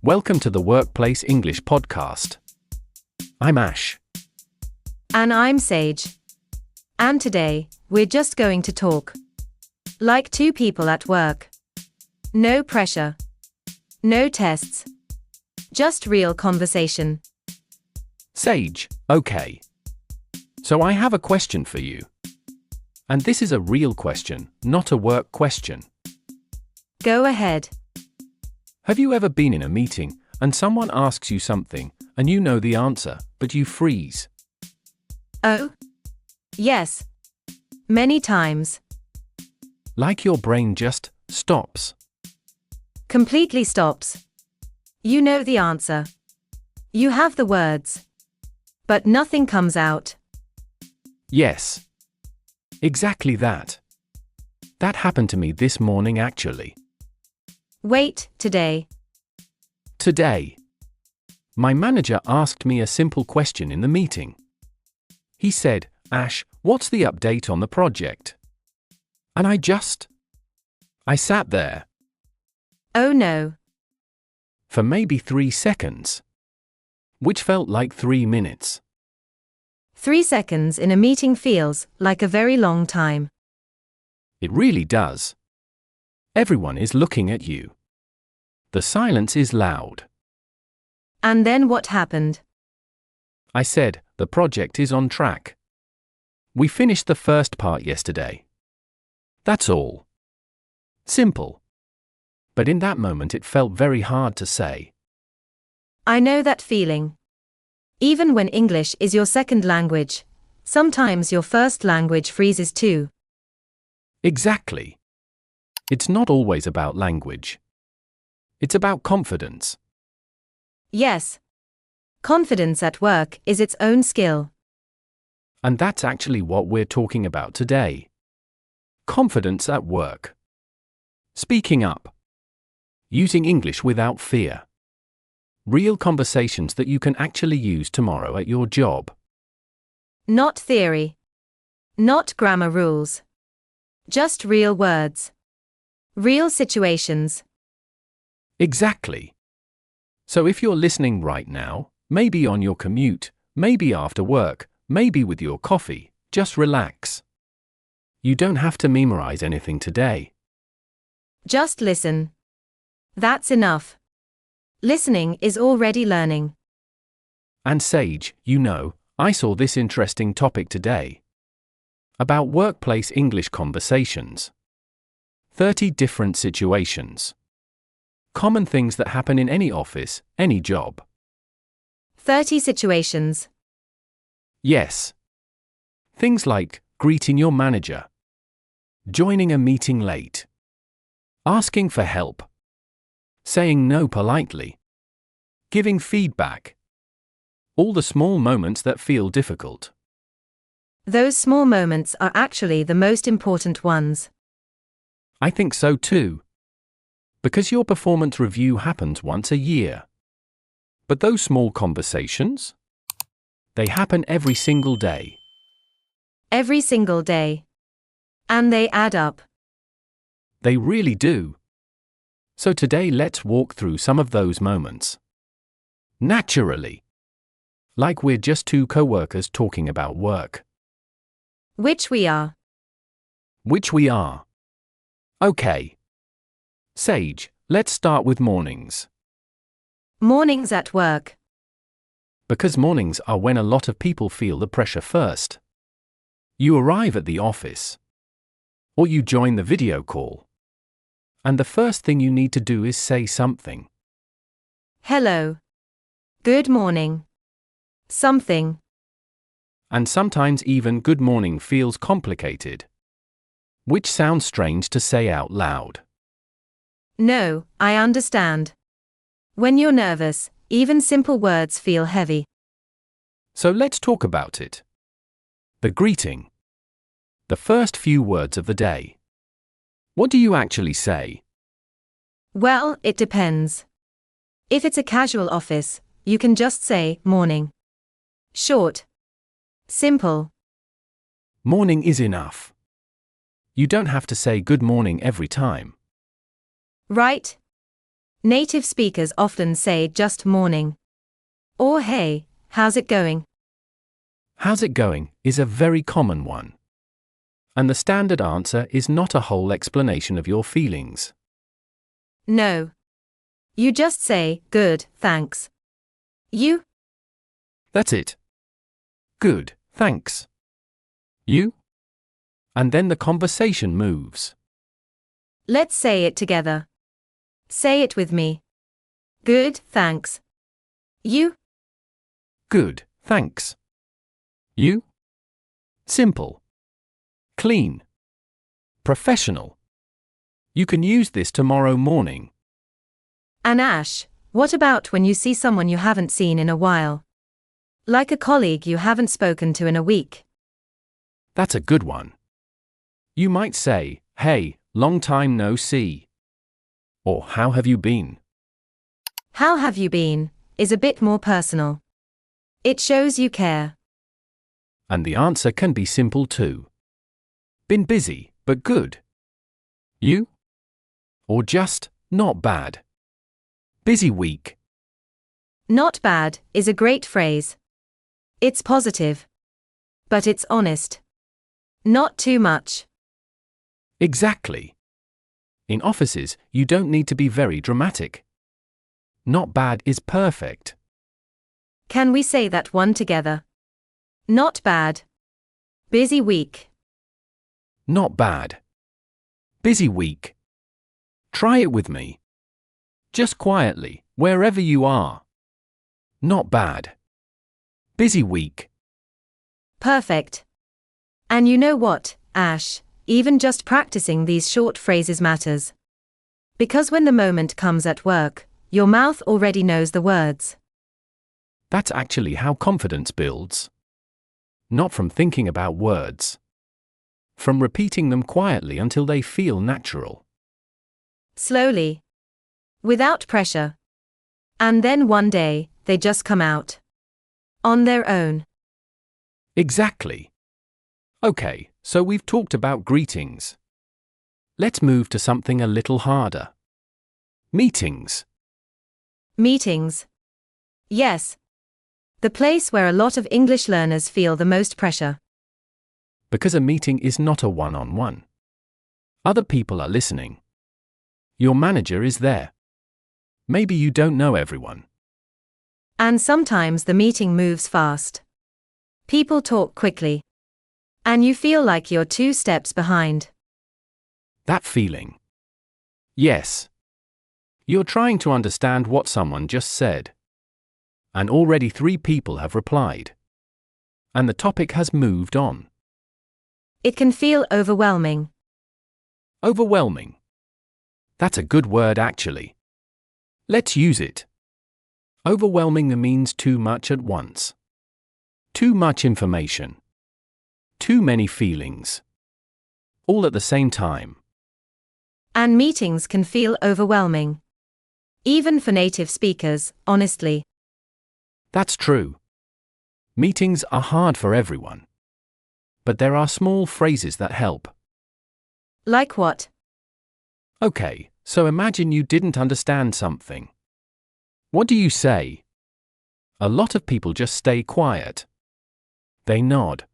Welcome to the Workplace English Podcast. I'm Ash. And I'm Sage. And today, we're just going to talk. Like two people at work. No pressure. No tests. Just real conversation. Sage, okay. So I have a question for you. And this is a real question, not a work question. Go ahead. Have you ever been in a meeting, and someone asks you something, and you know the answer, but you freeze? Oh? Yes. Many times. Like your brain just stops. Completely stops. You know the answer. You have the words. But nothing comes out. Yes. Exactly that. That happened to me this morning actually. Wait, today. Today. My manager asked me a simple question in the meeting. He said, "Ash, what's the update on the project?" And I sat there. Oh no. For maybe 3 seconds. Which felt like 3 minutes. 3 seconds in a meeting feels like a very long time. It really does. Everyone is looking at you. The silence is loud. And then what happened? I said, the project is on track. We finished the first part yesterday. That's all. Simple. But in that moment it felt very hard to say. I know that feeling. Even when English is your second language, sometimes your first language freezes too. Exactly. It's not always about language. It's about confidence. Yes. Confidence at work is its own skill. And that's actually what we're talking about today. Confidence at work. Speaking up. Using English without fear. Real conversations that you can actually use tomorrow at your job. Not theory. Not grammar rules. Just real words. Real situations. Exactly. So if you're listening right now, maybe on your commute, maybe after work, maybe with your coffee, just relax. You don't have to memorize anything today. Just listen. That's enough. Listening is already learning. And Sage, I saw this interesting topic today. About workplace English conversations. 30 different situations. Common things that happen in any office, any job. 30 situations. Yes. Things like greeting your manager. Joining a meeting late. Asking for help. Saying no politely. Giving feedback. All the small moments that feel difficult. Those small moments are actually the most important ones. I think so too. Because your performance review happens once a year. But those small conversations? They happen every single day. Every single day. And they add up. They really do. So today let's walk through some of those moments. Naturally. Like we're just two co-workers talking about work. Which we are. Which we are. Okay. Sage, let's start with mornings. Mornings at work. Because mornings are when a lot of people feel the pressure first. You arrive at the office. Or you join the video call. And the first thing you need to do is say something. Hello. Good morning. Something. And sometimes even good morning feels complicated. Which sounds strange to say out loud. No, I understand. When you're nervous, even simple words feel heavy. So let's talk about it. The greeting. The first few words of the day. What do you actually say? Well, it depends. If it's a casual office, you can just say morning. Short. Simple. Morning is enough. You don't have to say good morning every time. Right? Native speakers often say just morning. Or hey, how's it going? How's it going is a very common one. And the standard answer is not a whole explanation of your feelings. No. You just say, good, thanks. You? That's it. Good, thanks. You? And then the conversation moves. Let's say it together. Say it with me. Good, thanks. You? Good, thanks. You? Simple. Clean. Professional. You can use this tomorrow morning. And Ash, what about when you see someone you haven't seen in a while? Like a colleague you haven't spoken to in a week. That's a good one. You might say, hey, long time no see. Or how have you been? How have you been is a bit more personal. It shows you care. And the answer can be simple too. Been busy, but good. You? Or just, not bad. Busy week. Not bad is a great phrase. It's positive. But it's honest. Not too much. Exactly. In offices, you don't need to be very dramatic. Not bad is perfect. Can we say that one together? Not bad. Busy week. Not bad. Busy week. Try it with me. Just quietly, wherever you are. Not bad. Busy week. Perfect. And you know what, Ash, even just practicing these short phrases matters. Because when the moment comes at work, your mouth already knows the words. That's actually how confidence builds. Not from thinking about words. From repeating them quietly until they feel natural. Slowly. Without pressure. And then one day, they just come out. On their own. Exactly. Okay, so we've talked about greetings. Let's move to something a little harder. Meetings. Meetings. Yes. The place where a lot of English learners feel the most pressure. Because a meeting is not a one-on-one. Other people are listening. Your manager is there. Maybe you don't know everyone. And sometimes the meeting moves fast. People talk quickly. And you feel like you're 2 steps behind. That feeling. Yes. You're trying to understand what someone just said. And already 3 people have replied. And the topic has moved on. It can feel overwhelming. Overwhelming. That's a good word actually. Let's use it. Overwhelming means too much at once. Too much information. Too many feelings. All at the same time. And meetings can feel overwhelming. Even for native speakers, honestly. That's true. Meetings are hard for everyone. But there are small phrases that help. Like what? Okay, so imagine you didn't understand something. What do you say? A lot of people just stay quiet. They nod.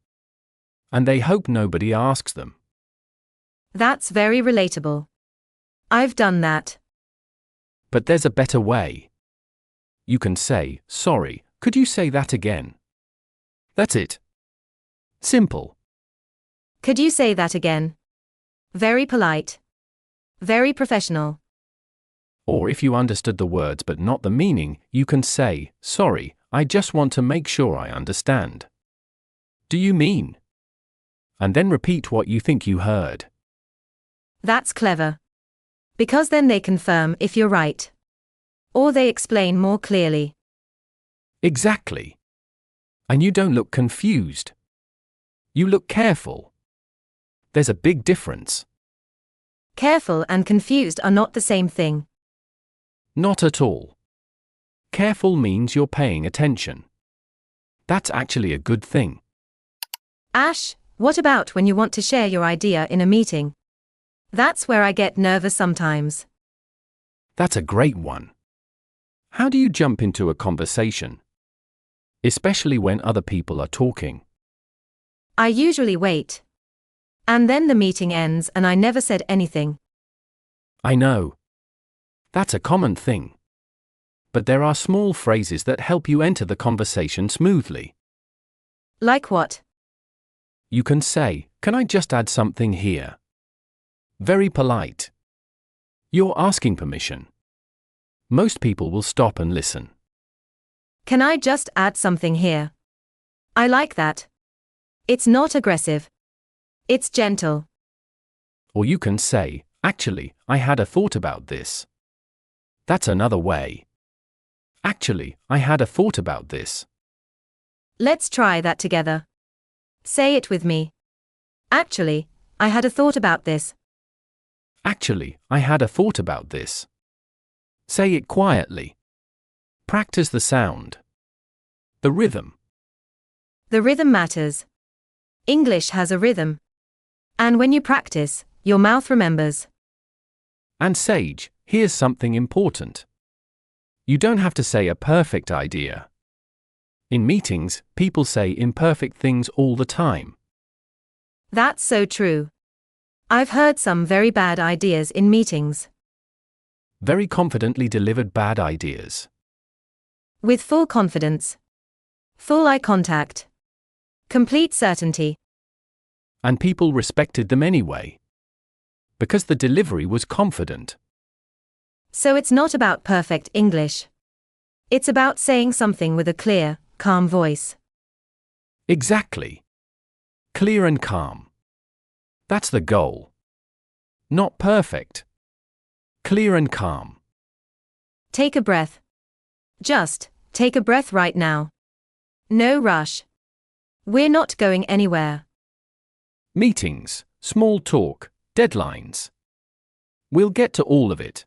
And they hope nobody asks them. That's very relatable. I've done that. But there's a better way. You can say, sorry, could you say that again? That's it. Simple. Could you say that again? Very polite. Very professional. Or if you understood the words but not the meaning, you can say, sorry, I just want to make sure I understand. Do you mean? And then repeat what you think you heard. That's clever. Because then they confirm if you're right. Or they explain more clearly. Exactly. And you don't look confused. You look careful. There's a big difference. Careful and confused are not the same thing. Not at all. Careful means you're paying attention. That's actually a good thing. Ash, what about when you want to share your idea in a meeting? That's where I get nervous sometimes. That's a great one. How do you jump into a conversation? Especially when other people are talking. I usually wait. And then the meeting ends and I never said anything. I know. That's a common thing. But there are small phrases that help you enter the conversation smoothly. Like what? You can say, "Can I just add something here?" Very polite. You're asking permission. Most people will stop and listen. Can I just add something here? I like that. It's not aggressive. It's gentle. Or you can say, "Actually, I had a thought about this." That's another way. Actually, I had a thought about this. Let's try that together. Say it with me. Actually, I had a thought about this. Actually, I had a thought about this. Say it quietly. Practice the sound. The rhythm. The rhythm matters. English has a rhythm. And when you practice, your mouth remembers. And Sage, here's something important. You don't have to say a perfect idea. In meetings, people say imperfect things all the time. That's so true. I've heard some very bad ideas in meetings. Very confidently delivered bad ideas. With full confidence. Full eye contact. Complete certainty. And people respected them anyway. Because the delivery was confident. So it's not about perfect English. It's about saying something with a clear, calm voice. Exactly. Clear and calm. That's the goal. Not perfect. Clear and calm. Take a breath. Just take a breath right now. No rush. We're not going anywhere. Meetings, small talk, deadlines. We'll get to all of it.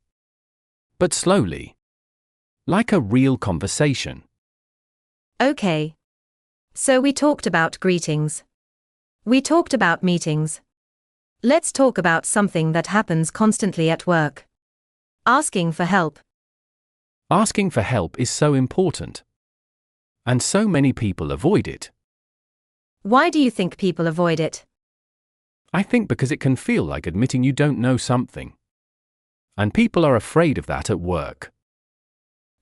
But slowly. Like a real conversation. Okay. So we talked about greetings. We talked about meetings. Let's talk about something that happens constantly at work. Asking for help. Asking for help is so important. And so many people avoid it. Why do you think people avoid it? I think because it can feel like admitting you don't know something. And people are afraid of that at work.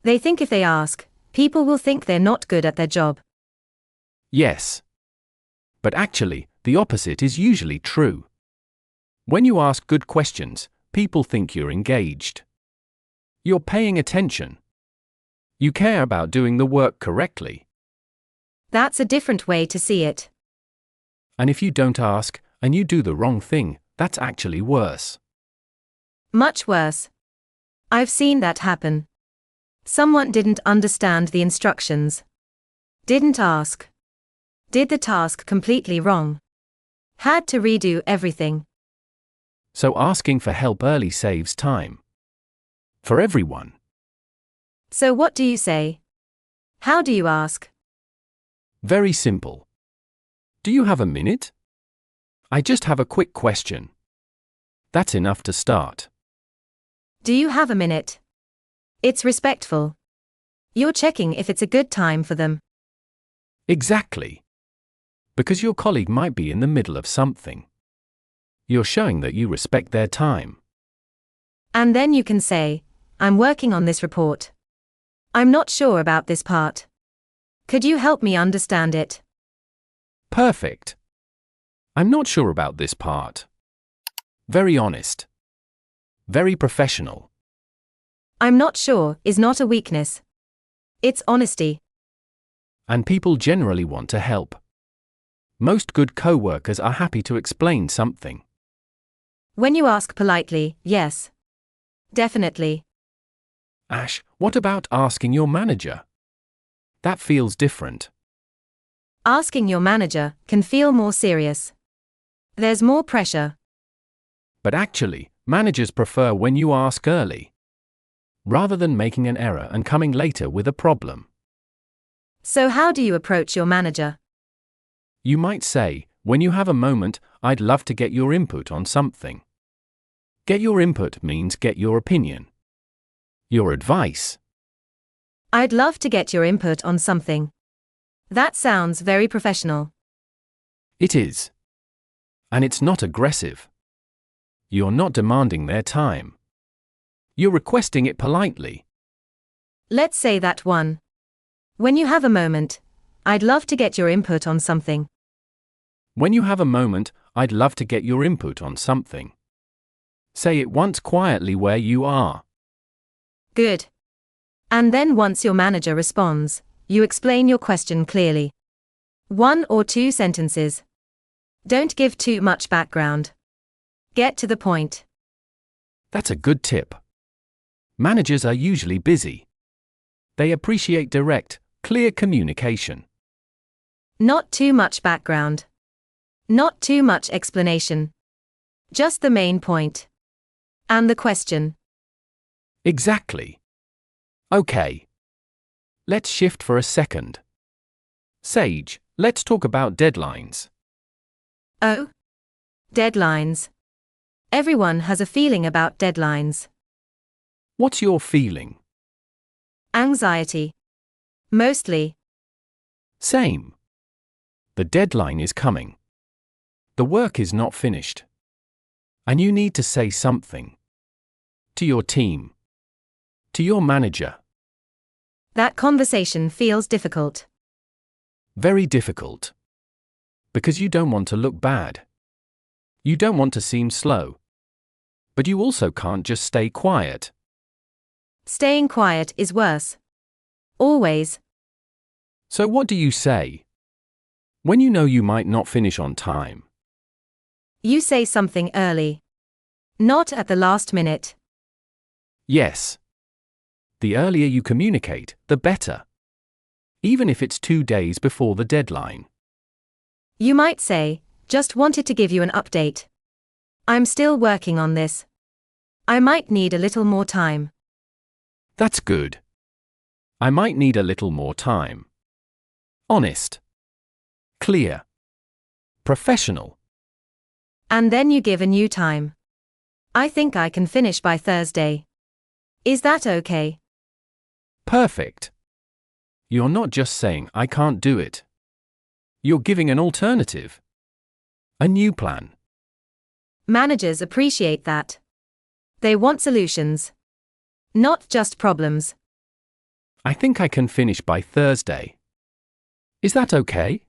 They think if they ask, people will think they're not good at their job. Yes. But actually, the opposite is usually true. When you ask good questions, people think you're engaged. You're paying attention. You care about doing the work correctly. That's a different way to see it. And if you don't ask, and you do the wrong thing, that's actually worse. Much worse. I've seen that happen. Someone didn't understand the instructions. Didn't ask. Did the task completely wrong. Had to redo everything. So asking for help early saves time. For everyone. So what do you say? How do you ask? Very simple. Do you have a minute? I just have a quick question. That's enough to start. Do you have a minute? It's respectful. You're checking if it's a good time for them. Exactly. Because your colleague might be in the middle of something. You're showing that you respect their time. And then you can say, I'm working on this report. I'm not sure about this part. Could you help me understand it? Perfect. I'm not sure about this part. Very honest. Very professional. I'm not sure is not a weakness. It's honesty. And people generally want to help. Most good co-workers are happy to explain something. When you ask politely, yes. Definitely. Ash, what about asking your manager? That feels different. Asking your manager can feel more serious. There's more pressure. But actually, managers prefer when you ask early. Rather than making an error and coming later with a problem. So how do you approach your manager? You might say, when you have a moment, I'd love to get your input on something. Get your input means get your opinion. Your advice. I'd love to get your input on something. That sounds very professional. It is. And it's not aggressive. You're not demanding their time. You're requesting it politely. Let's say that one. When you have a moment, I'd love to get your input on something. When you have a moment, I'd love to get your input on something. Say it once quietly where you are. Good. And then once your manager responds, you explain your question clearly. 1 or 2 sentences. Don't give too much background. Get to the point. That's a good tip. Managers are usually busy. They appreciate direct, clear communication. Not too much background. Not too much explanation. Just the main point. And the question. Exactly. Okay. Let's shift for a second. Sage, let's talk about deadlines. Oh? Deadlines. Everyone has a feeling about deadlines. What's your feeling? Anxiety. Mostly. Same. The deadline is coming. The work is not finished. And you need to say something. To your team. To your manager. That conversation feels difficult. Very difficult. Because you don't want to look bad. You don't want to seem slow. But you also can't just stay quiet. Staying quiet is worse. Always. So what do you say? When you know you might not finish on time. You say something early. Not at the last minute. Yes. The earlier you communicate, the better. Even if it's 2 days before the deadline. You might say, just wanted to give you an update. I'm still working on this. I might need a little more time. That's good. I might need a little more time. Honest. Clear. Professional. And then you give a new time. I think I can finish by Thursday. Is that okay? Perfect. You're not just saying, I can't do it. You're giving an alternative. A new plan. Managers appreciate that. They want solutions. Not just problems. I think I can finish by Thursday. Is that okay?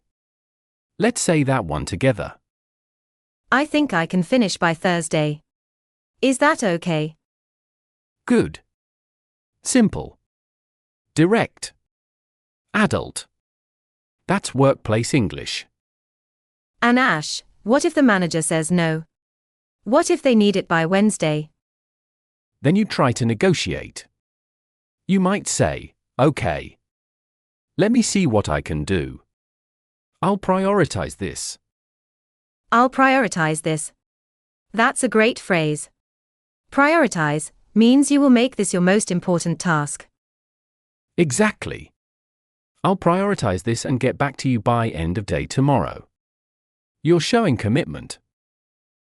Let's say that one together. I think I can finish by Thursday. Is that okay? Good. Simple. Direct. Adult. That's workplace English. And Ash, what if the manager says no? What if they need it by Wednesday? Then you try to negotiate. You might say, okay. Let me see what I can do. I'll prioritize this. I'll prioritize this. That's a great phrase. Prioritize means you will make this your most important task. Exactly. I'll prioritize this and get back to you by end of day tomorrow. You're showing commitment.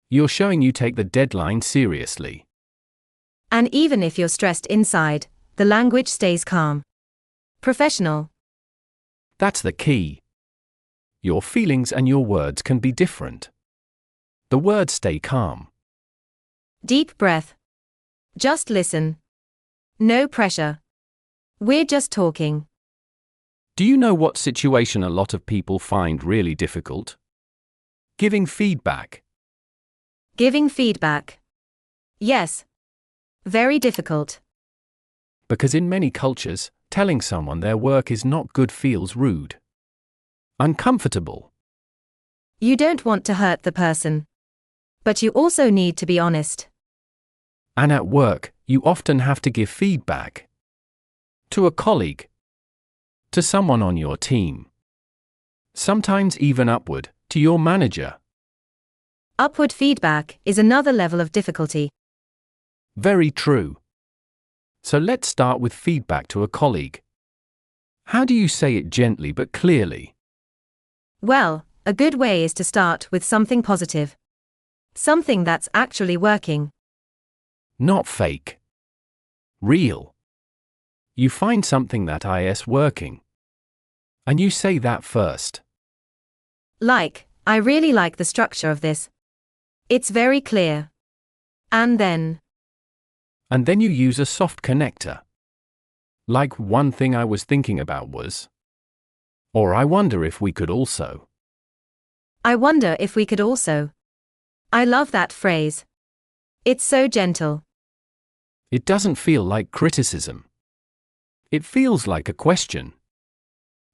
You're showing you take the deadline seriously. And even if you're stressed inside, the language stays calm. Professional. That's the key. Your feelings and your words can be different. The words stay calm. Deep breath. Just listen. No pressure. We're just talking. Do you know what situation a lot of people find really difficult? Giving feedback. Giving feedback. Yes. Very difficult. Because in many cultures, telling someone their work is not good feels rude. Uncomfortable. You don't want to hurt the person. But you also need to be honest. And at work, you often have to give feedback. To a colleague. To someone on your team. Sometimes even upward, to your manager. Upward feedback is another level of difficulty. Very true. So let's start with feedback to a colleague. How do you say it gently but clearly? Well, a good way is to start with something positive. Something that's actually working. Not fake. Real. You find something that is working. And you say that first. Like, I really like the structure of this. It's very clear. And then you use a soft connector. Like, one thing I was thinking about was. Or I wonder if we could also. I wonder if we could also. I love that phrase. It's so gentle. It doesn't feel like criticism. It feels like a question.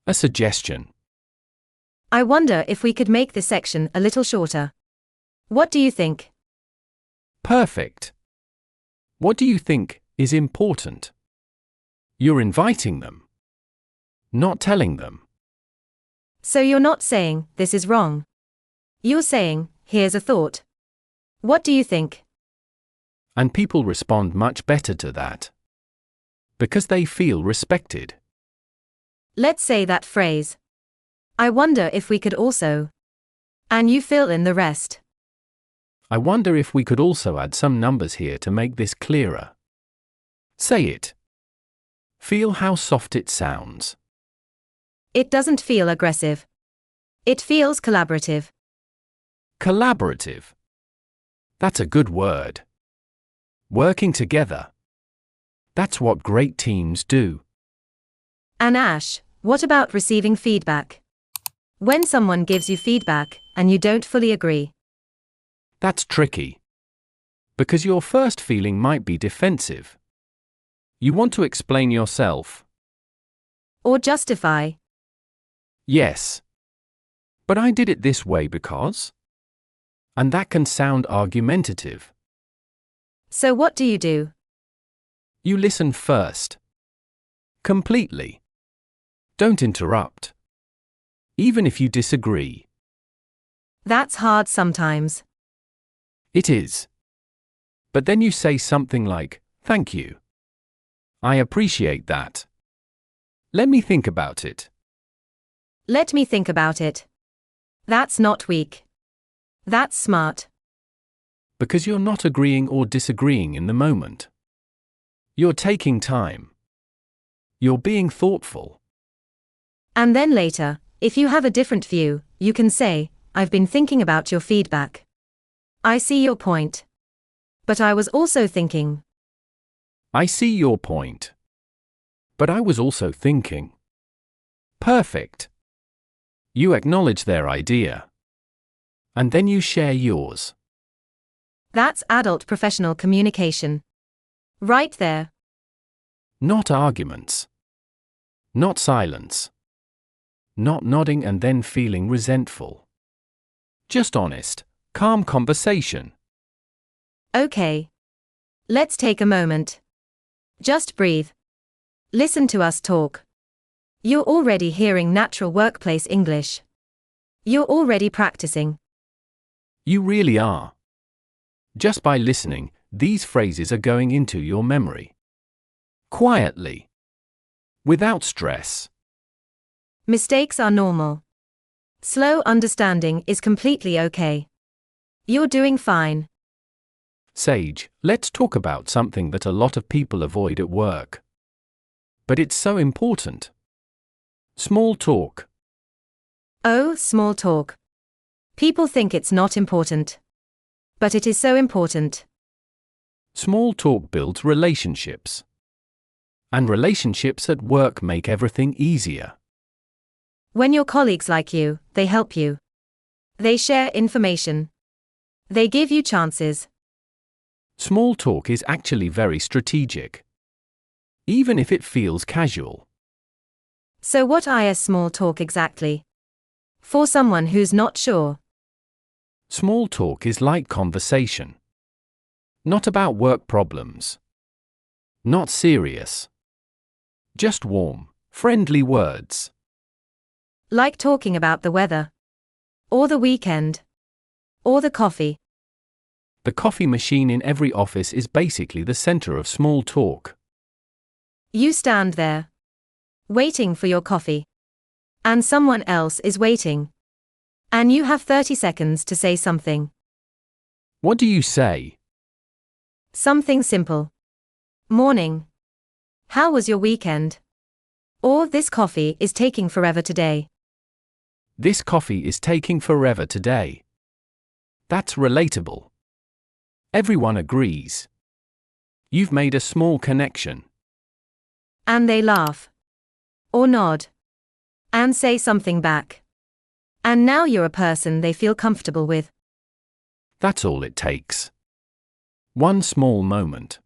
A suggestion. I wonder if we could make this section a little shorter. What do you think? Perfect. What do you think is important? You're inviting them, not telling them. So you're not saying, this is wrong. You're saying, here's a thought. What do you think? And people respond much better to that. Because they feel respected. Let's say that phrase. I wonder if we could also. And you fill in the rest. I wonder if we could also add some numbers here to make this clearer. Say it. Feel how soft it sounds. It doesn't feel aggressive. It feels collaborative. Collaborative. That's a good word. Working together. That's what great teams do. And Ash, what about receiving feedback? When someone gives you feedback, and you don't fully agree. That's tricky. Because your first feeling might be defensive. You want to explain yourself. Or justify. Yes. But I did it this way because. And that can sound argumentative. So what do you do? You listen first. Completely. Don't interrupt. Even if you disagree. That's hard sometimes. It is. But then you say something like, thank you. I appreciate that. Let me think about it. Let me think about it. That's not weak. That's smart. Because you're not agreeing or disagreeing in the moment. You're taking time. You're being thoughtful. And then later, if you have a different view, you can say, I've been thinking about your feedback. I see your point. But I was also thinking. I see your point. But I was also thinking. Perfect. You acknowledge their idea. And then you share yours. That's adult professional communication. Right there. Not arguments. Not silence. Not nodding and then feeling resentful. Just honest, calm conversation. Okay. Let's take a moment. Just breathe. Listen to us talk. You're already hearing natural workplace English. You're already practicing. You really are. Just by listening, these phrases are going into your memory. Quietly. Without stress. Mistakes are normal. Slow understanding is completely okay. You're doing fine. Sage, let's talk about something that a lot of people avoid at work. But it's so important. Small talk. Oh, small talk. People think it's not important. But it is so important. Small talk builds relationships. And relationships at work make everything easier. When your colleagues like you, they help you. They share information. They give you chances. Small talk is actually very strategic. Even if it feels casual. So what is small talk exactly? For someone who's not sure. Small talk is light conversation. Not about work problems. Not serious. Just warm, friendly words. Like talking about the weather. Or the weekend. Or the coffee. The coffee machine in every office is basically the center of small talk. You stand there. Waiting for your coffee. And someone else is waiting. And you have 30 seconds to say something. What do you say? Something simple. Morning. How was your weekend? Or this coffee is taking forever today. This coffee is taking forever today. That's relatable. Everyone agrees. You've made a small connection. And they laugh. Or nod. And say something back. And now you're a person they feel comfortable with. That's all it takes. One small moment.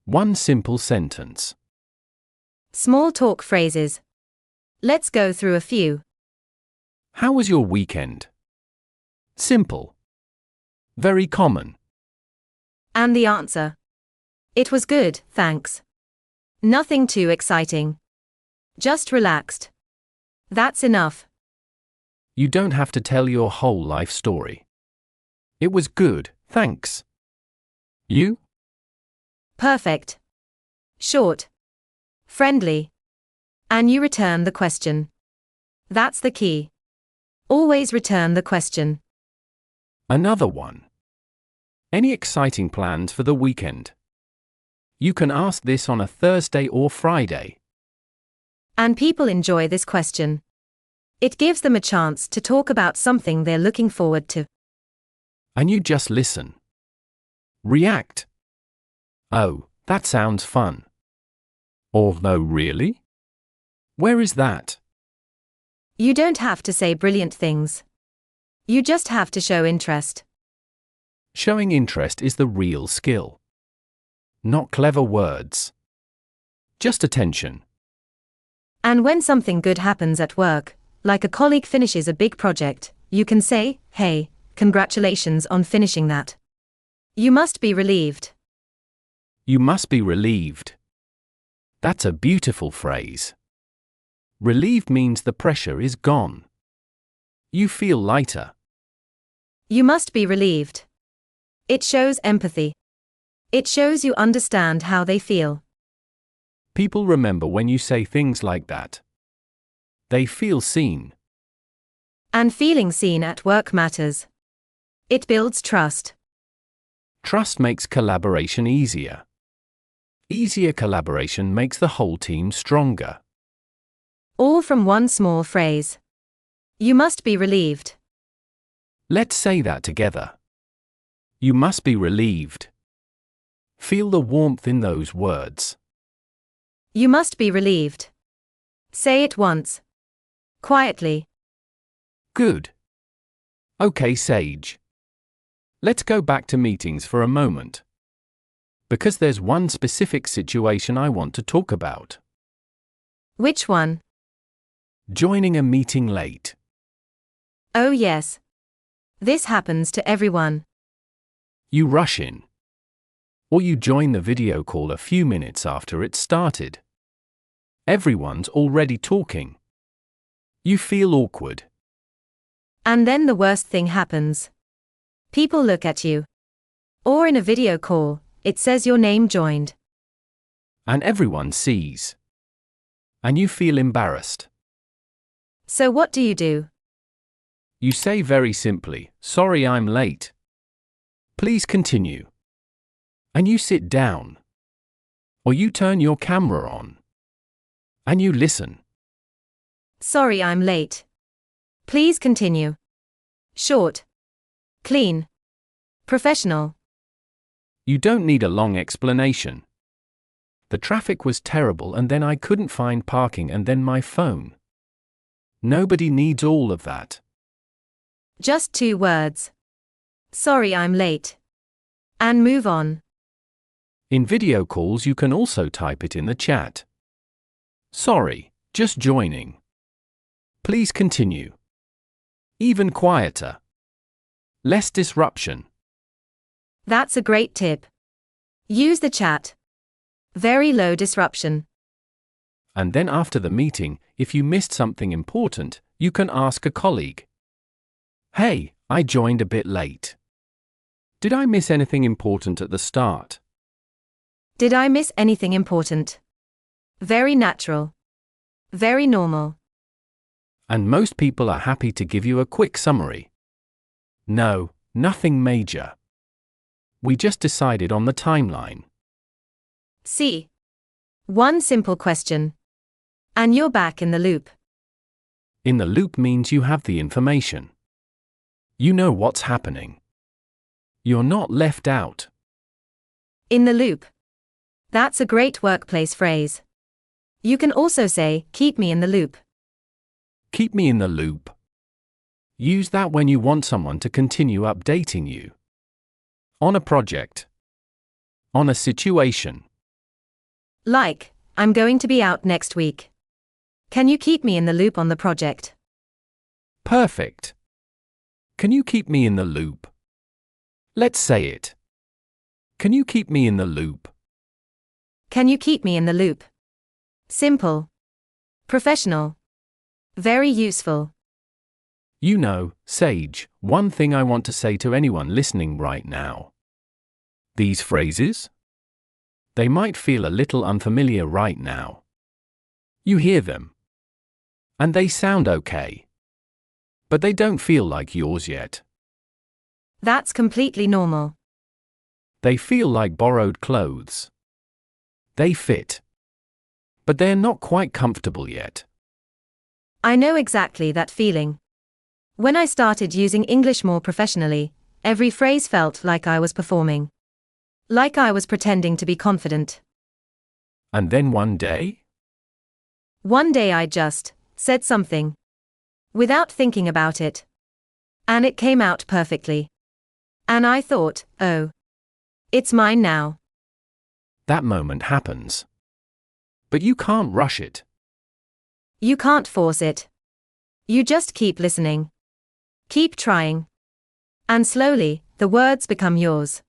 One simple sentence. Small talk phrases. Let's go through a few. How was your weekend? Simple. Very common. And the answer. It was good, thanks. Nothing too exciting. Just relaxed. That's enough. You don't have to tell your whole life story. It was good, thanks. You? Perfect. Short. Friendly. And you return the question. That's the key. Always return the question. Another one. Any exciting plans for the weekend? You can ask this on a Thursday or Friday. And people enjoy this question. It gives them a chance to talk about something they're looking forward to. And you just listen. React. Oh, that sounds fun. Or no, really? Where is that? You don't have to say brilliant things. You just have to show interest. Showing interest is the real skill. Not clever words. Just attention. And when something good happens at work, like a colleague finishes a big project, you can say, "Hey, congratulations on finishing that." You must be relieved. You must be relieved. That's a beautiful phrase. Relieved means the pressure is gone. You feel lighter. You must be relieved. It shows empathy. It shows you understand how they feel. People remember when you say things like that. They feel seen. And feeling seen at work matters. It builds trust. Trust makes collaboration easier. Easier collaboration makes the whole team stronger. All from one small phrase. You must be relieved. Let's say that together. You must be relieved. Feel the warmth in those words. You must be relieved. Say it once. Quietly. Good. Okay, Sage. Let's go back to meetings for a moment. Because there's one specific situation I want to talk about. Which one? Joining a meeting late. Oh yes. This happens to everyone. You rush in. Or you join the video call a few minutes after it started. Everyone's already talking. You feel awkward. And then the worst thing happens. People look at you. Or in a video call, it says your name joined. And everyone sees. And you feel embarrassed. So what do you do? You say very simply, "Sorry I'm late. Please continue." And you sit down. Or you turn your camera on. And you listen. Sorry I'm late. Please continue. Short. Clean. Professional. You don't need a long explanation. The traffic was terrible and then I couldn't find parking and then my phone. Nobody needs all of that. Just 2 words. Sorry I'm late. And move on. In video calls you can also type it in the chat. Sorry, just joining. Please continue. Even quieter. Less disruption. That's a great tip. Use the chat. Very low disruption. And then after the meeting, if you missed something important, you can ask a colleague. "Hey, I joined a bit late. Did I miss anything important at the start?" Did I miss anything important? Very natural. Very normal. And most people are happy to give you a quick summary. No, nothing major. We just decided on the timeline. See? One simple question. And you're back in the loop. In the loop means you have the information. You know what's happening. You're not left out. In the loop. That's a great workplace phrase. You can also say, keep me in the loop. Keep me in the loop. Use that when you want someone to continue updating you. On a project. On a situation. Like, I'm going to be out next week. Can you keep me in the loop on the project? Perfect. Can you keep me in the loop? Let's say it. Can you keep me in the loop? Can you keep me in the loop? Simple. Professional. Very useful. You know, Sage, one thing I want to say to anyone listening right now. These phrases? They might feel a little unfamiliar right now. You hear them. And they sound okay. But they don't feel like yours yet. That's completely normal. They feel like borrowed clothes. They fit. But they're not quite comfortable yet. I know exactly that feeling. When I started using English more professionally, every phrase felt like I was performing. Like I was pretending to be confident. And then one day? One day I just said something. Without thinking about it. And it came out perfectly. And I thought, oh. It's mine now. That moment happens. But you can't rush it. You can't force it. You just keep listening. Keep trying. And slowly, the words become yours.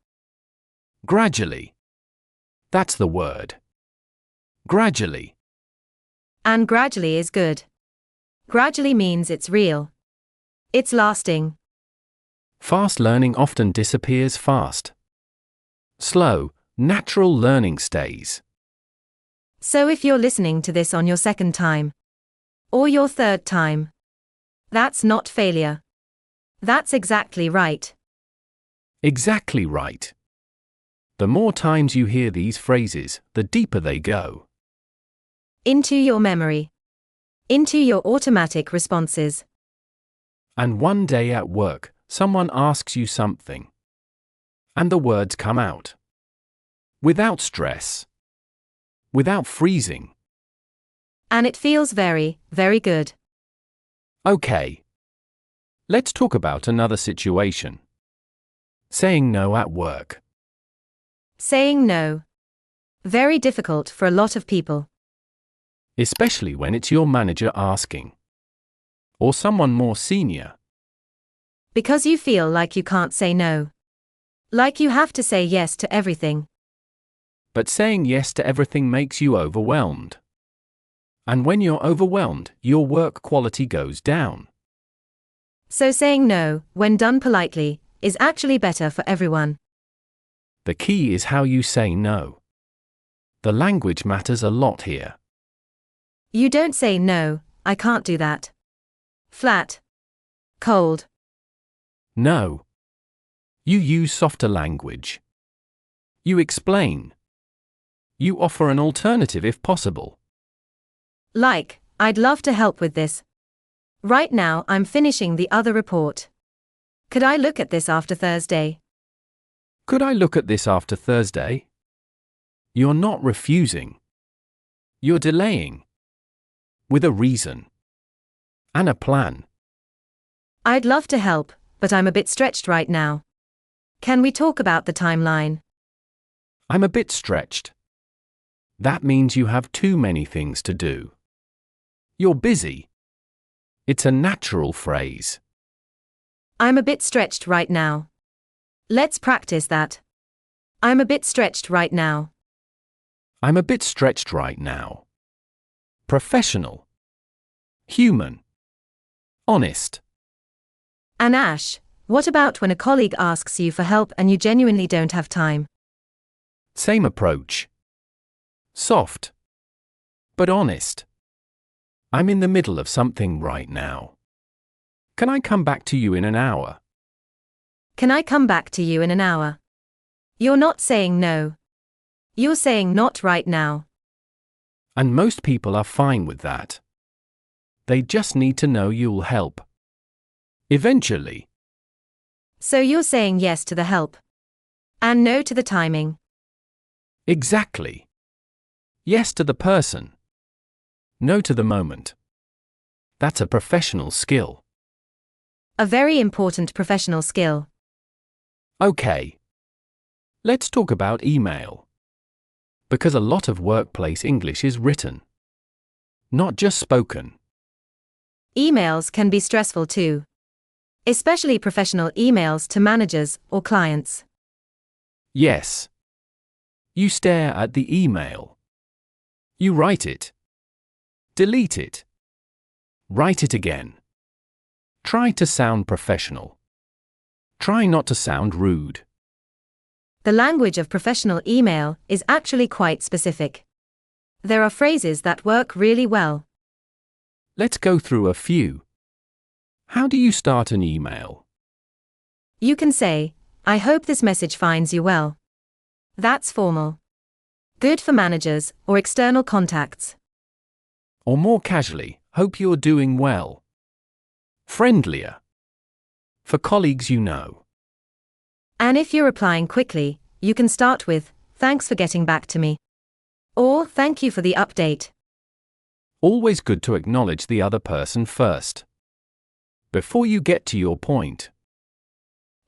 Gradually. That's the word. Gradually. And gradually is good. Gradually means it's real. It's lasting. Fast learning often disappears fast. Slow, natural learning stays. So if you're listening to this on your second time, or your third time, that's not failure. That's exactly right. Exactly right. The more times you hear these phrases, the deeper they go. Into your memory. Into your automatic responses. And one day at work, someone asks you something. And the words come out. Without stress. Without freezing. And it feels very, very good. Okay. Let's talk about another situation. Saying no at work. Saying no. Very difficult for a lot of people. Especially when it's your manager asking. Or someone more senior. Because you feel like you can't say no. Like you have to say yes to everything. But saying yes to everything makes you overwhelmed. And when you're overwhelmed, your work quality goes down. So saying no, when done politely, is actually better for everyone. The key is how you say no. The language matters a lot here. You don't say no, I can't do that. Flat. Cold. No. You use softer language. You explain. You offer an alternative if possible. Like, I'd love to help with this. Right now I'm finishing the other report. Could I look at this after Thursday? Could I look at this after Thursday? You're not refusing. You're delaying. With a reason. And a plan. I'd love to help, but I'm a bit stretched right now. Can we talk about the timeline? I'm a bit stretched. That means you have too many things to do. You're busy. It's a natural phrase. I'm a bit stretched right now. Let's practice that. I'm a bit stretched right now. I'm a bit stretched right now. Professional. Human. Honest. And Ash, what about when a colleague asks you for help and you genuinely don't have time? Same approach. Soft. But honest. I'm in the middle of something right now. Can I come back to you in an hour? Can I come back to you in an hour? You're not saying no. You're saying not right now. And most people are fine with that. They just need to know you'll help. Eventually. So you're saying yes to the help. And no to the timing. Exactly. Yes to the person. No to the moment. That's a professional skill. A very important professional skill. Okay. Let's talk about email. Because a lot of workplace English is written, not just spoken. Emails can be stressful too. Especially professional emails to managers or clients. Yes. You stare at the email. You write it. Delete it. Write it again. Try to sound professional. Try not to sound rude. The language of professional email is actually quite specific. There are phrases that work really well. Let's go through a few. How do you start an email? You can say, "I hope this message finds you well." That's formal. Good for managers or external contacts. Or more casually, "Hope you're doing well." Friendlier. For colleagues you know. And if you're replying quickly, you can start with, "Thanks for getting back to me." Or, "Thank you for the update." Always good to acknowledge the other person first. Before you get to your point.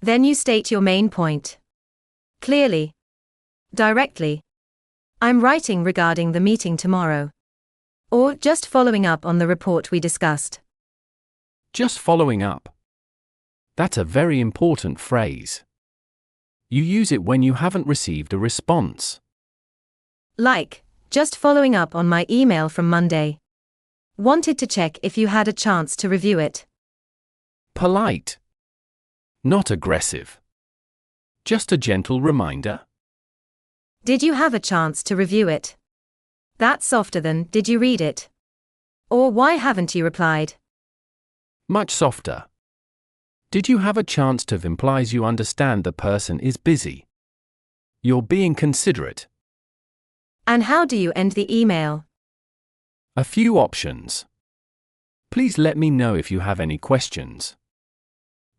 Then you state your main point. Clearly. Directly. "I'm writing regarding the meeting tomorrow." Or, "Just following up on the report we discussed." Just following up. That's a very important phrase. You use it when you haven't received a response. Like, "Just following up on my email from Monday. Wanted to check if you had a chance to review it." Polite. Not aggressive. Just a gentle reminder. "Did you have a chance to review it?" That's softer than, "Did you read it?" Or, "Why haven't you replied?" Much softer. Did you have a chance to implies you understand the person is busy. You're being considerate. And how do you end the email? A few options. Please let me know if you have any questions.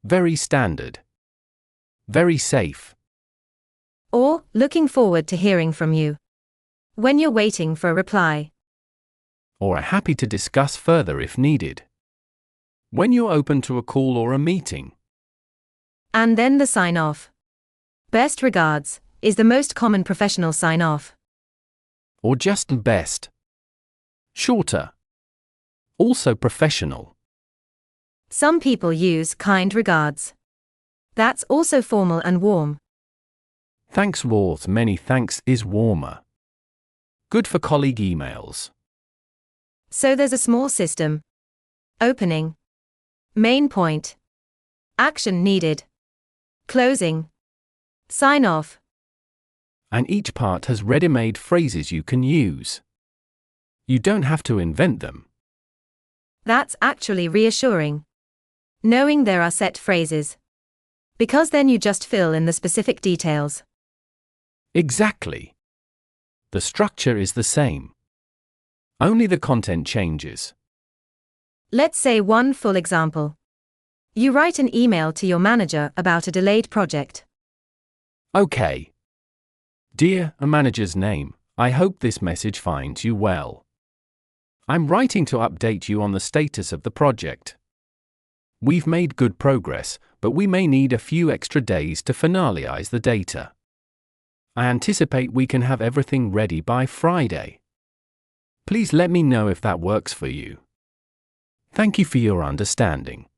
Very standard. Very safe. Or, "Looking forward to hearing from you." When you're waiting for a reply. Or happy to discuss further if needed. When you're open to a call or a meeting. And then the sign-off. "Best regards" is the most common professional sign-off. Or just best. Shorter. Also professional. Some people use "kind regards." That's also formal and warm. Thanks worth many thanks is warmer. Good for colleague emails. So there's a small system. Opening. Main point. Action needed. Closing. Sign off. And each part has ready-made phrases you can use. You don't have to invent them. That's actually reassuring. Knowing there are set phrases. Because then you just fill in the specific details. Exactly. The structure is the same. Only the content changes. Let's say one full example. You write an email to your manager about a delayed project. Okay. Dear, a manager's name, I hope this message finds you well. I'm writing to update you on the status of the project. We've made good progress, but we may need a few extra days to finalize the data. I anticipate we can have everything ready by Friday. Please let me know if that works for you. Thank you for your understanding.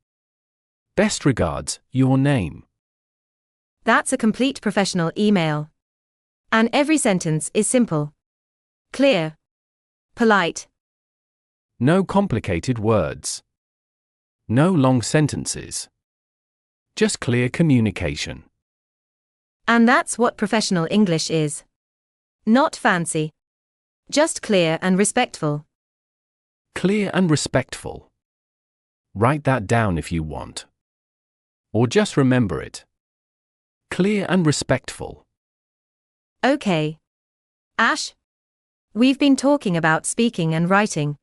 Best regards, your name. That's a complete professional email. And every sentence is simple. Clear. Polite. No complicated words. No long sentences. Just clear communication. And that's what professional English is. Not fancy. Just clear and respectful. Clear and respectful. Write that down if you want. Or just remember it. Clear and respectful. Okay. Ash? We've been talking about speaking and writing.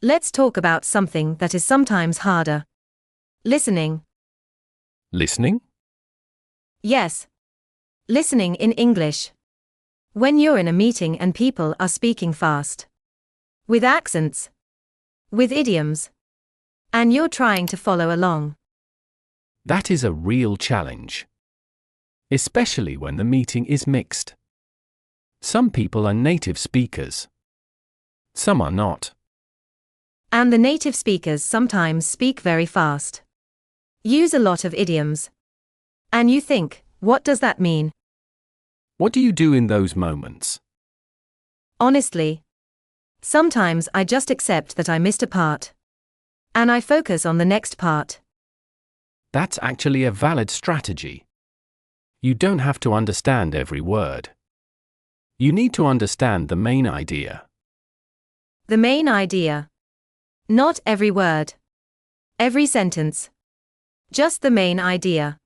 Let's talk about something that is sometimes harder. Listening. Listening? Yes. Listening in English. When you're in a meeting and people are speaking fast. With accents. With idioms. And you're trying to follow along. That is a real challenge. Especially when the meeting is mixed. Some people are native speakers. Some are not. And the native speakers sometimes speak very fast. Use a lot of idioms. And you think, what does that mean? What do you do in those moments? Honestly, sometimes I just accept that I missed a part. And I focus on the next part. That's actually a valid strategy. You don't have to understand every word. You need to understand the main idea. The main idea. Not every word. Every sentence. Just the main idea.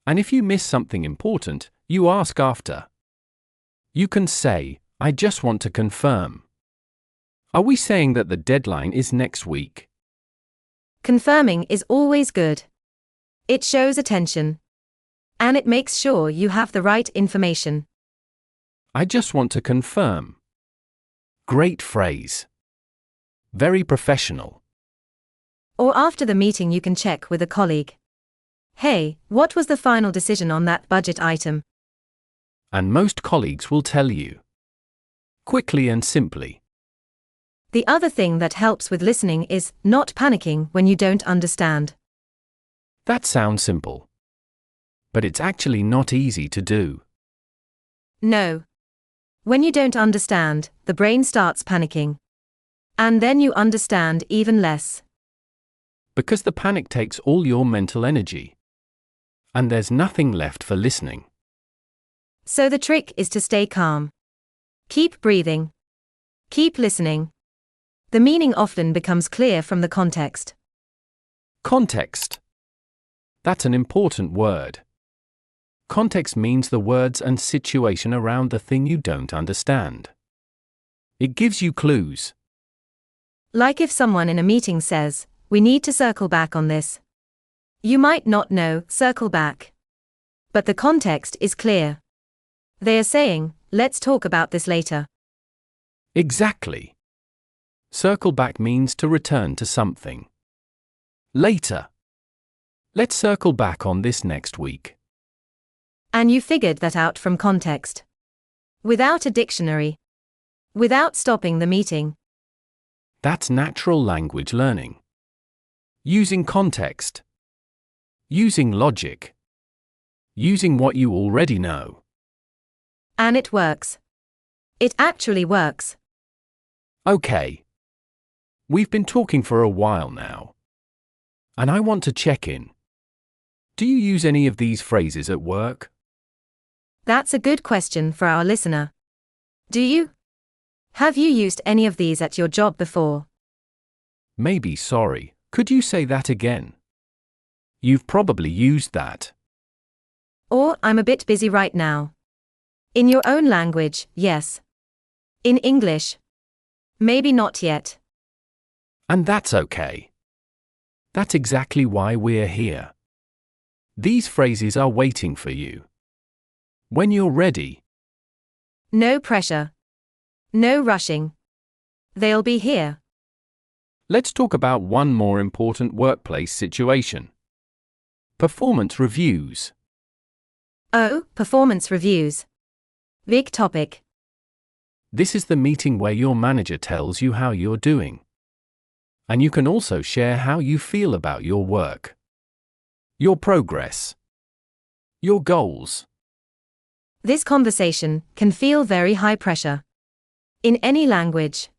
And if you miss something important, you ask after. You can say, I just want to confirm. Are we saying that the deadline is next week? Confirming is always good. It shows attention. And it makes sure you have the right information. I just want to confirm. Great phrase. Very professional. Or after the meeting you can check with a colleague. Hey, what was the final decision on that budget item? And most colleagues will tell you. Quickly and simply. The other thing that helps with listening is not panicking when you don't understand. That sounds simple. But it's actually not easy to do. No. When you don't understand, the brain starts panicking. And then you understand even less. Because the panic takes all your mental energy. And there's nothing left for listening. So the trick is to stay calm. Keep breathing. Keep listening. The meaning often becomes clear from the context. Context. That's an important word. Context means the words and situation around the thing you don't understand. It gives you clues. Like if someone in a meeting says, we need to circle back on this. You might not know, circle back. But the context is clear. They are saying, let's talk about this later. Exactly. Circle back means to return to something. Later. Let's circle back on this next week. And you figured that out from context. Without a dictionary. Without stopping the meeting. That's natural language learning. Using context. Using logic. Using what you already know. And it works. It actually works. Okay. We've been talking for a while now. And I want to check in. Do you use any of these phrases at work? That's a good question for our listener. Do you? Have you used any of these at your job before? Maybe. Sorry, could you say that again? You've probably used that. Or, I'm a bit busy right now. In your own language, yes. In English. Maybe not yet. And that's okay. That's exactly why we're here. These phrases are waiting for you. When you're ready. No pressure. No rushing. They'll be here. Let's talk about one more important workplace situation. Performance reviews. Oh, performance reviews. Big topic. This is the meeting where your manager tells you how you're doing. And you can also share how you feel about your work. Your progress. Your goals. This conversation can feel very high pressure. In any language.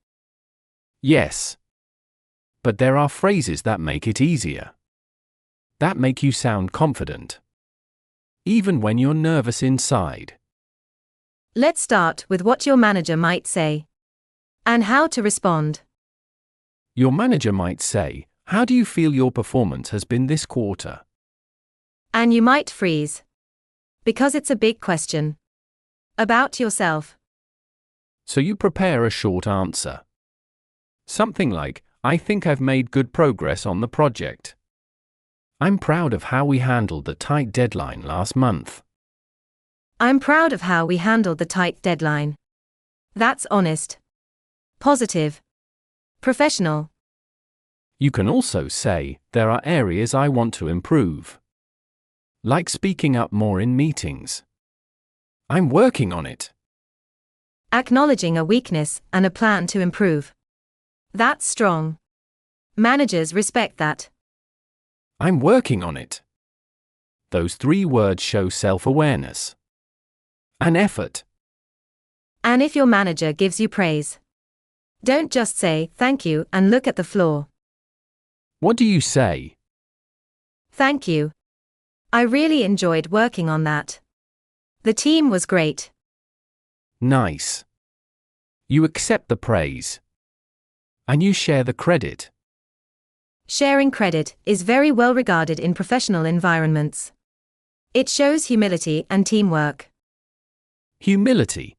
Yes. But there are phrases that make it easier. That make you sound confident. Even when you're nervous inside. Let's start with what your manager might say. And how to respond. Your manager might say, how do you feel your performance has been this quarter? And you might freeze. Because it's a big question. About yourself. So you prepare a short answer. Something like, I think I've made good progress on the project. I'm proud of how we handled the tight deadline last month. I'm proud of how we handled the tight deadline. That's honest. Positive. Professional. You can also say, there are areas I want to improve. Like speaking up more in meetings. I'm working on it. Acknowledging a weakness and a plan to improve. That's strong. Managers respect that. I'm working on it. Those 3 words show self-awareness. An effort. And if your manager gives you praise, don't just say thank you and look at the floor. What do you say? Thank you. I really enjoyed working on that. The team was great. Nice. You accept the praise. And you share the credit. Sharing credit is very well regarded in professional environments. It shows humility and teamwork. Humility.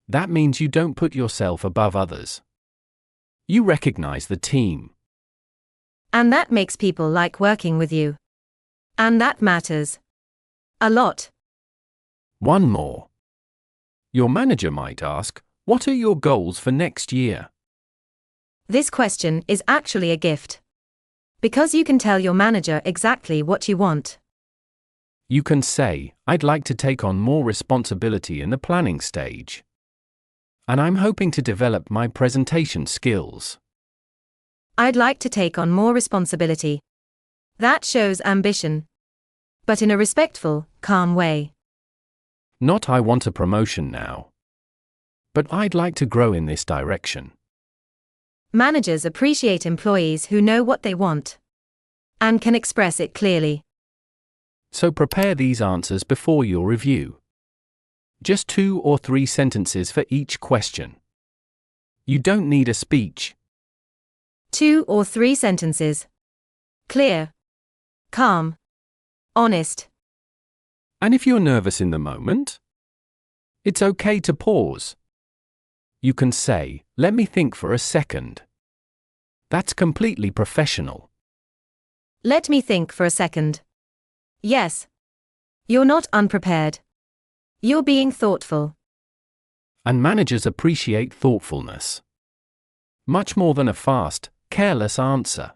That means you don't put yourself above others. You recognize the team. And that makes people like working with you. And that matters. A lot. One more. Your manager might ask, what are your goals for next year? This question is actually a gift. Because you can tell your manager exactly what you want. You can say, I'd like to take on more responsibility in the planning stage. And I'm hoping to develop my presentation skills. I'd like to take on more responsibility. That shows ambition. But in a respectful, calm way. Not I want a promotion now. But I'd like to grow in this direction. Managers appreciate employees who know what they want. And can express it clearly. So prepare these answers before your review. Just 2 or 3 sentences for each question. You don't need a speech. 2 or 3 sentences. Clear. Calm. Honest. And if you're nervous in the moment, it's okay to pause. You can say, let me think for a second. That's completely professional. Let me think for a second. Yes. You're not unprepared. You're being thoughtful. And managers appreciate thoughtfulness. Much more than a fast, careless answer.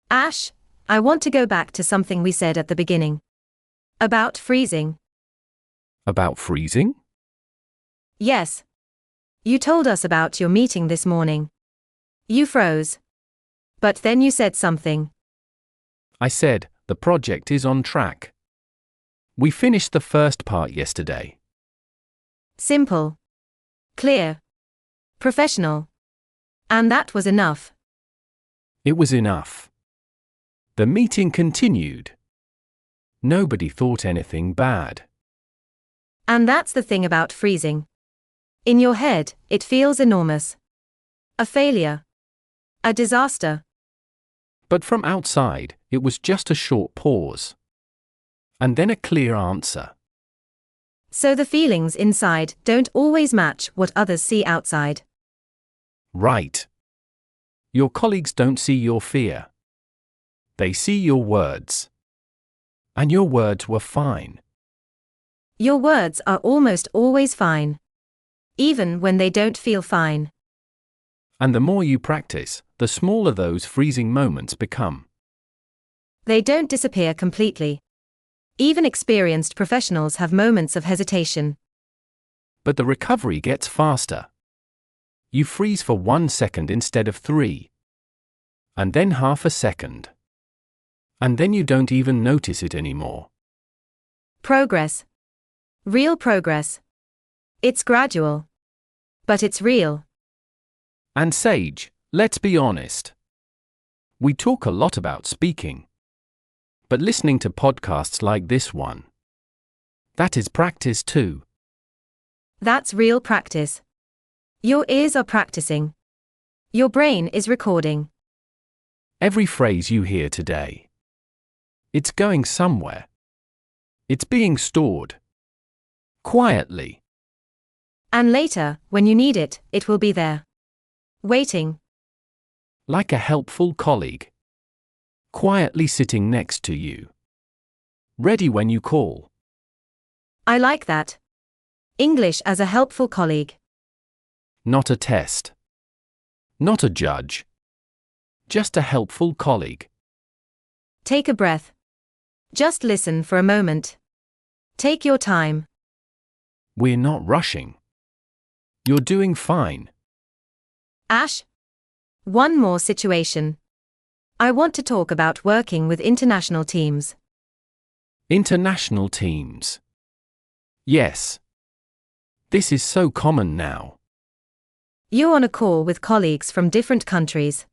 Ash, I want to go back to something we said at the beginning. About freezing. About freezing? Yes. You told us about your meeting this morning. You froze. But then you said something. I said, the project is on track. We finished the first part yesterday. Simple. Clear. Professional. And that was enough. It was enough. The meeting continued. Nobody thought anything bad. And that's the thing about freezing. In your head, it feels enormous. A failure. A disaster. But from outside, it was just a short pause. And then a clear answer. So the feelings inside don't always match what others see outside. Right. Your colleagues don't see your fear. They see your words. And your words were fine. Your words are almost always fine. Even when they don't feel fine. And the more you practice, the smaller those freezing moments become. They don't disappear completely. Even experienced professionals have moments of hesitation. But the recovery gets faster. You freeze for 1 second instead of 3. And then half a second. And then you don't even notice it anymore. Progress. Real progress. It's gradual. But it's real. And Sage, let's be honest. We talk a lot about speaking. But listening to podcasts like this one, that is practice too. That's real practice. Your ears are practicing. Your brain is recording. Every phrase you hear today, it's going somewhere. It's being stored. Quietly. And later, when you need it, it will be there. Waiting. Like a helpful colleague. Quietly sitting next to you. Ready when you call. I like that. English as a helpful colleague. Not a test. Not a judge. Just a helpful colleague. Take a breath. Just listen for a moment. Take your time. We're not rushing. You're doing fine. Ash? One more situation. I want to talk about working with international teams. International teams. Yes. This is so common now. You're on a call with colleagues from different countries.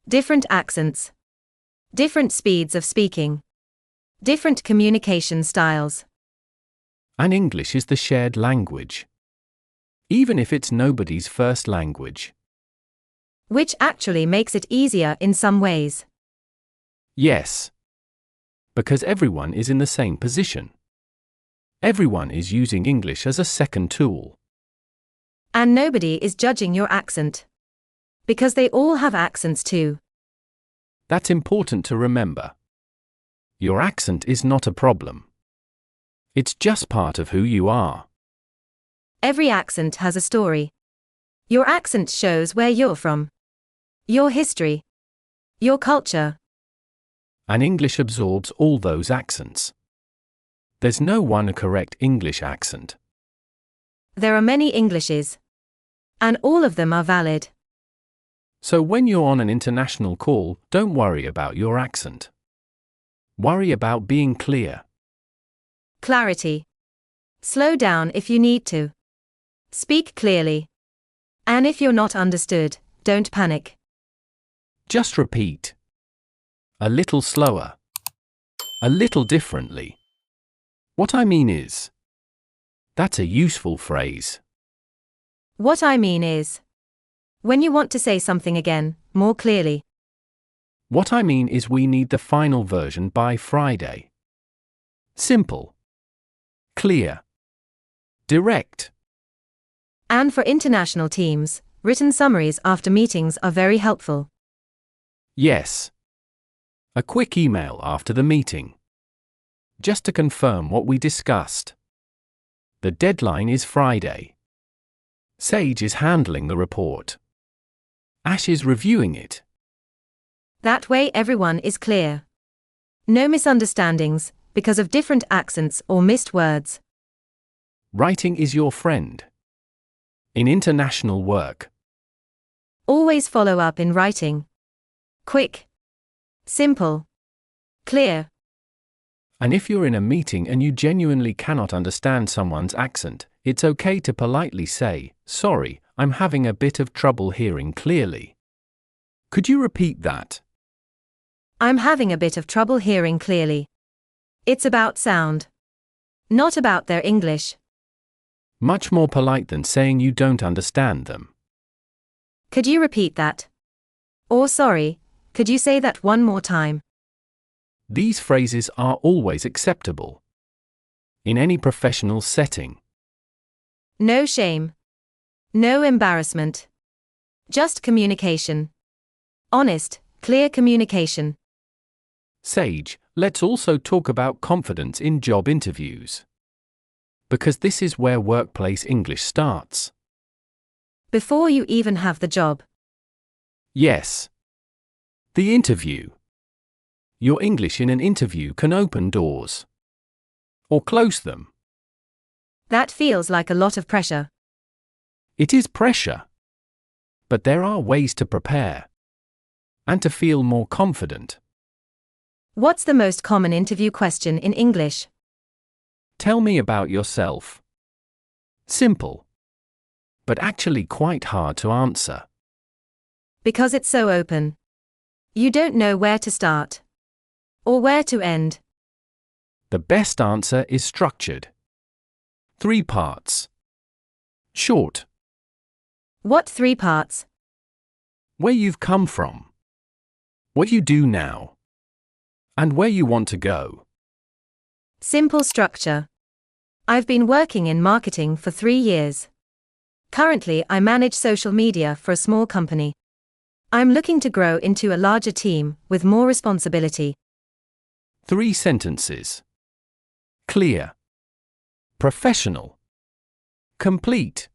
Different accents. Different speeds of speaking. Different communication styles. And English is the shared language. Even if it's nobody's first language. Which actually makes it easier in some ways. Yes. Because everyone is in the same position. Everyone is using English as a second tool. And nobody is judging your accent. Because they all have accents too. That's important to remember. Your accent is not a problem. It's just part of who you are. Every accent has a story. Your accent shows where you're from. Your history. Your culture. And English absorbs all those accents. There's no one correct English accent. There are many Englishes. And all of them are valid. So when you're on an international call, don't worry about your accent. Worry about being clear. Clarity. Slow down if you need to. Speak clearly. And if you're not understood, don't panic. Just repeat. A little slower. A little differently. What I mean is. That's a useful phrase. What I mean is. When you want to say something again, more clearly. What I mean is we need the final version by Friday. Simple. Clear. Direct. And for international teams, written summaries after meetings are very helpful. Yes. A quick email after the meeting. Just to confirm what we discussed. The deadline is Friday. Sage is handling the report. Ash is reviewing it. That way everyone is clear. No misunderstandings, because of different accents or missed words. Writing is your friend. In international work. Always follow up in writing. Quick. Simple. Clear. And if you're in a meeting and you genuinely cannot understand someone's accent, it's okay to politely say, "Sorry, I'm having a bit of trouble hearing clearly. Could you repeat that?" I'm having a bit of trouble hearing clearly. It's about sound. Not about their English. Much more polite than saying you don't understand them. Could you repeat that? Or sorry, could you say that one more time? These phrases are always acceptable. In any professional setting. No shame. No embarrassment. Just communication. Honest, clear communication. Sage, let's also talk about confidence in job interviews. Because this is where workplace English starts. Before you even have the job. Yes. The interview. Your English in an interview can open doors. Or close them. That feels like a lot of pressure. It is pressure. But there are ways to prepare. And to feel more confident. What's the most common interview question in English? Tell me about yourself. Simple. But actually quite hard to answer. Because it's so open. You don't know where to start. Or where to end. The best answer is structured. 3 parts. Short. What 3 parts? Where you've come from. What you do now. And where you want to go. Simple structure. I've been working in marketing for 3 years. Currently, I manage social media for a small company. I'm looking to grow into a larger team with more responsibility. 3 sentences. Clear. Professional. Complete.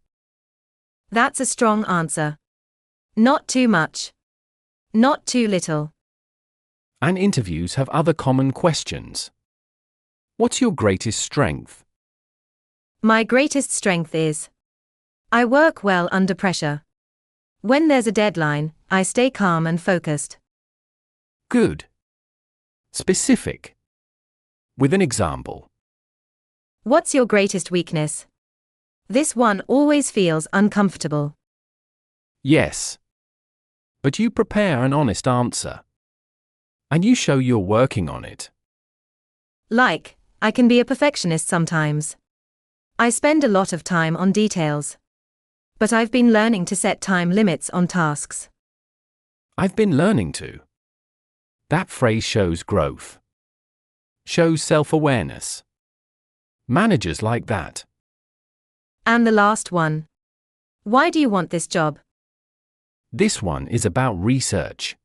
That's a strong answer. Not too much. Not too little. And interviews have other common questions. What's your greatest strength? My greatest strength is I work well under pressure. When there's a deadline, I stay calm and focused. Good. Specific. With an example. What's your greatest weakness? This one always feels uncomfortable. Yes. But you prepare an honest answer. And you show you're working on it. Like, I can be a perfectionist sometimes. I spend a lot of time on details. But I've been learning to set time limits on tasks. I've been learning to. That phrase shows growth. Shows self-awareness. Managers like that. And the last one. Why do you want this job? This one is about research.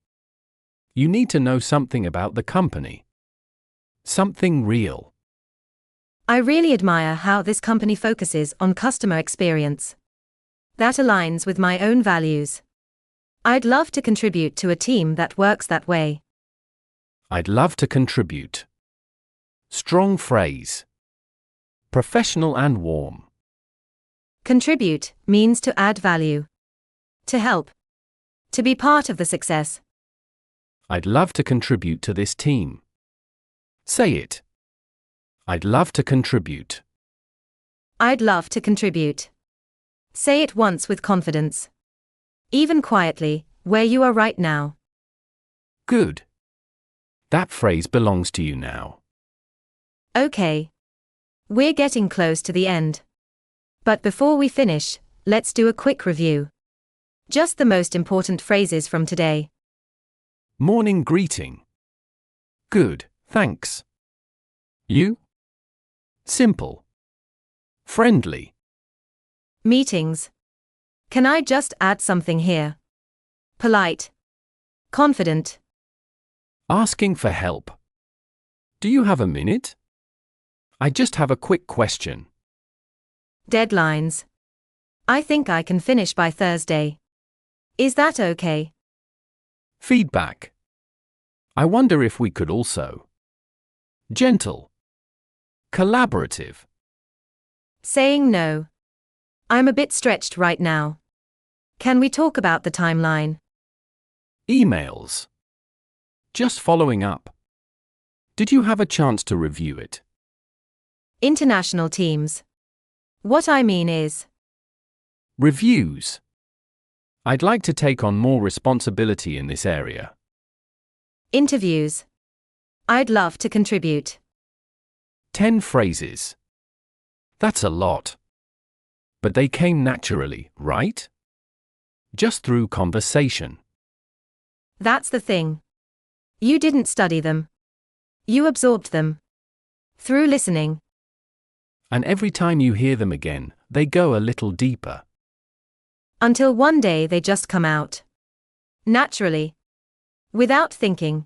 You need to know something about the company. Something real. I really admire how this company focuses on customer experience. That aligns with my own values. I'd love to contribute to a team that works that way. I'd love to contribute. Strong phrase. Professional and warm. Contribute means to add value. To help. To be part of the success. I'd love to contribute to this team. Say it. I'd love to contribute. I'd love to contribute. Say it once with confidence. Even quietly, where you are right now. Good. That phrase belongs to you now. Okay. We're getting close to the end. But before we finish, let's do a quick review. Just the most important phrases from today. Morning greeting. Good, thanks. You? Simple. Friendly. Meetings. Can I just add something here? Polite. Confident. Asking for help. Do you have a minute? I just have a quick question. Deadlines. I think I can finish by Thursday. Is that okay? Feedback. I wonder if we could also. Gentle. Collaborative. Saying no. I'm a bit stretched right now. Can we talk about the timeline? Emails. Just following up. Did you have a chance to review it? International teams. What I mean is. Reviews. I'd like to take on more responsibility in this area. Interviews. I'd love to contribute. 10 phrases. That's a lot. But they came naturally, right? Just through conversation. That's the thing. You didn't study them. You absorbed them. Through listening. And every time you hear them again, they go a little deeper. Until one day they just come out. Naturally. Without thinking.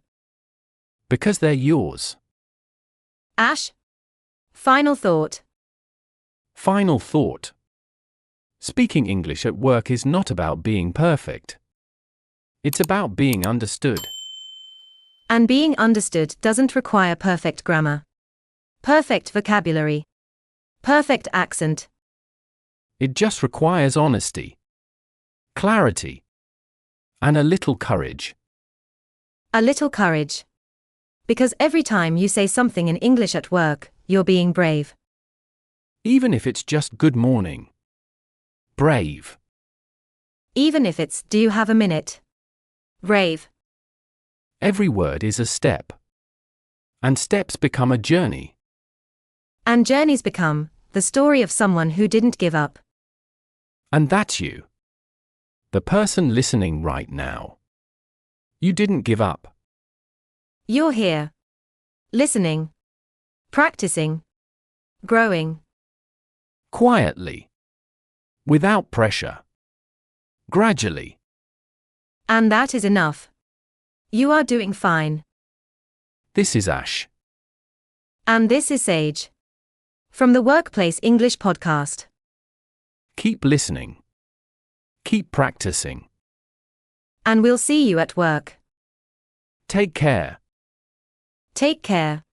Because they're yours. Ash? Final thought. Final thought. Speaking English at work is not about being perfect. It's about being understood. And being understood doesn't require perfect grammar. Perfect vocabulary. Perfect accent. It just requires honesty. Clarity. And a little courage. A little courage. Because every time you say something in English at work, you're being brave. Even if it's just good morning. Brave. Even if it's, do you have a minute? Brave. Every word is a step. And steps become a journey. And journeys become the story of someone who didn't give up. And that's you. The person listening right now. You didn't give up. You're here. Listening. Practicing. Growing. Quietly. Without pressure. Gradually. And that is enough. You are doing fine. This is Ash. And this is Sage. From the Workplace English Podcast. Keep listening. Keep practicing. And we'll see you at work. Take care. Take care.